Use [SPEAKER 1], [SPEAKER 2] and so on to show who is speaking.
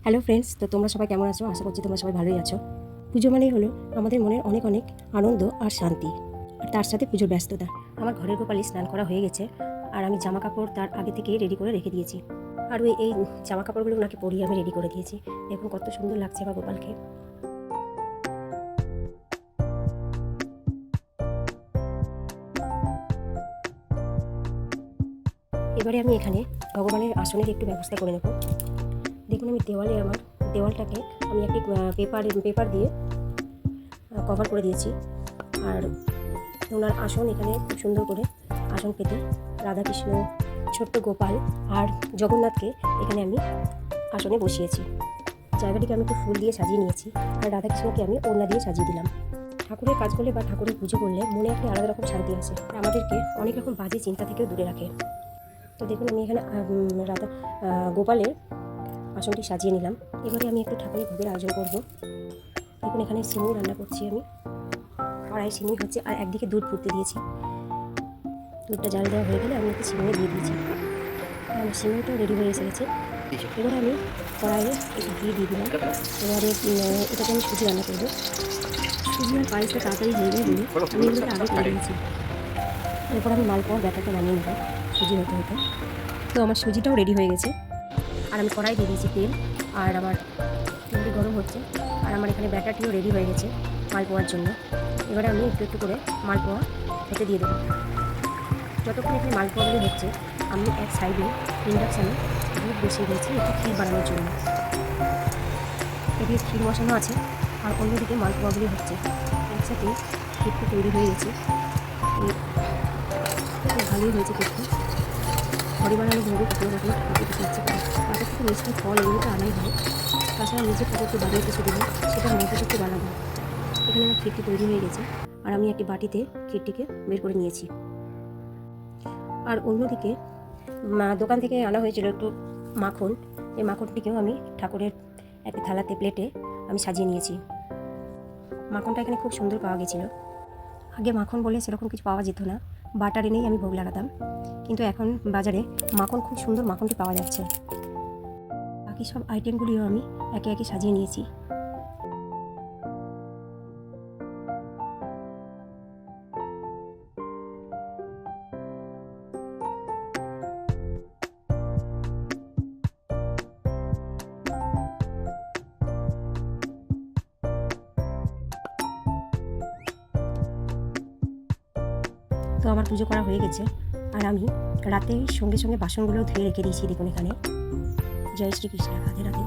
[SPEAKER 1] Hello friends, তো তোমরা সবাই কেমন আছো? আশা করছি তোমরা সবাই ভালোই আছো। পুজো মানেই হলো আমাদের মনের অনেক অনেক আনন্দ আর শান্তি, আর তার সাথে পুজোর ব্যস্ততা। আমার ঘরের গোপালই স্নান করা হয়ে গেছে, আর আমি জামা কাপড় তার আগে থেকেই রেডি করে রেখে দিয়েছি। আর এই জামা কাপড়গুলো ওনাকে পরিয়ে আমি রেডি করে দিয়েছি। দেখুন কত সুন্দর লাগছে আমার গোপালকে। এবারে আমি এখানে ভগবানের আসনের একটু ব্যবস্থা করে নেব। দেখুন আমি দেওয়ালটাকে আমি একটি পেপার দিয়ে কভার করে দিয়েছি। আর ওনার আসন এখানে খুব সুন্দর করে আসন পেতে রাধাকৃষ্ণ, ছোট্ট গোপাল আর জগন্নাথকে এখানে আমি আসনে বসিয়েছি। জায়গাটিকে আমি একটু ফুল দিয়ে সাজিয়ে নিয়েছি, আর রাধাকৃষ্ণকে আমি ওড়না দিয়ে সাজিয়ে দিলাম। ঠাকুরের কাজ করলে বা ঠাকুরের পুজো করলে মনে একটা আলাদা রকম শান্তি আসে, আমাদেরকে অনেক রকম বাজে চিন্তা থেকেও দূরে রাখে। তো দেখুন আমি এখানে গোপালের আসনটি সাজিয়ে নিলাম। এবারে আমি একটু ঠাকুরের ভোগের আয়োজন করব। দেখুন এখানে সিমুই রান্না করছি আমি। কড়াই সিমুই হচ্ছে, আর একদিকে দুধ ফুটতে দিয়েছি। দুধটা জাল দেওয়া হয়ে গেলে আমি একটু সিমুই দিয়ে দিয়েছি। আমার সিমুইটাও রেডি হয়ে এসেছে। এবারে আমি কড়াইয়ে একটু ঘি দিয়ে দিলাম। এবারে এটাকে আমি সুজি রান্না করবো। সুজি আর পায়েসটা তাড়াতাড়ি হয়ে যায় বলে আমি এগুলোকে আগে করে দিয়েছি। এরপর আমি মালপোয়ার ব্যাটারটা বানিয়ে নেব সুজি হতে হতে। তো আমার সুজিটাও রেডি হয়ে গেছে, আর আমি কড়াই দিয়ে দিয়েছি তেল, আর আমার তেলটি গরম হচ্ছে, আর আমার এখানে ব্যাটারটিও রেডি হয়ে গেছে মালপোয়ার জন্য। এবারে আমি একটু একটু করে মালপোয়া হতে দিয়ে দেবো। যতক্ষণ এখানে মালপোয়াগুলি হচ্ছে, আমি এক সাইডে ইন্ডাকশানে দুধ বসিয়ে দিয়েছি একটু ক্ষীর বানানোর জন্য। এদিকে ক্ষীর বসানো আছে, আর অন্যদিকে মালপোয়াগুলি হচ্ছে। একসাথে ক্ষীরটি তৈরি হয়ে গেছে। খুব ভালোই হয়েছে ক্ষীরটি। ঘরে বানানো ভোগে কখনো কখনো ঠাকুরকে দিতে ইচ্ছে করে। তাদের থেকে মিষ্টি ফল এমনিতে আনাই হয়, তাছাড়া নিজে ঠাকুরকে বানিয়ে কিছু দিলে সেটার মজাটা একটু বানাবো। এখানে আমার ক্ষীরটি তৈরি হয়ে গেছে, আর আমি একটি বাটিতে ক্ষীরটিকে বের করে নিয়েছি। আর অন্যদিকে দোকান থেকে আনা হয়েছিল একটু মাখন। এই মাখনটিকেও আমি ঠাকুরের একটি থালাতে প্লেটে আমি সাজিয়ে নিয়েছি। মাখনটা এখানে খুব সুন্দর পাওয়া গেছিলো। আগে মাখন বলে সেরকম কিছু পাওয়া যেত না, বাটার এনেই আমি ভোগ লাগাতাম, কিন্তু এখন বাজারে মাখন খুব সুন্দর মাখনটি পাওয়া যাচ্ছে। বাকি সব আইটেমগুলিও আমি একে একে সাজিয়ে নিয়েছি। তো আমার পুজো করা হয়ে গেছে, আর আমি রাতে সঙ্গে সঙ্গে বাসনগুলো ধুয়ে রেখে দিয়েছি। দেখুন এখানে। জয় শ্রীকৃষ্ণ, রাধে রাধে।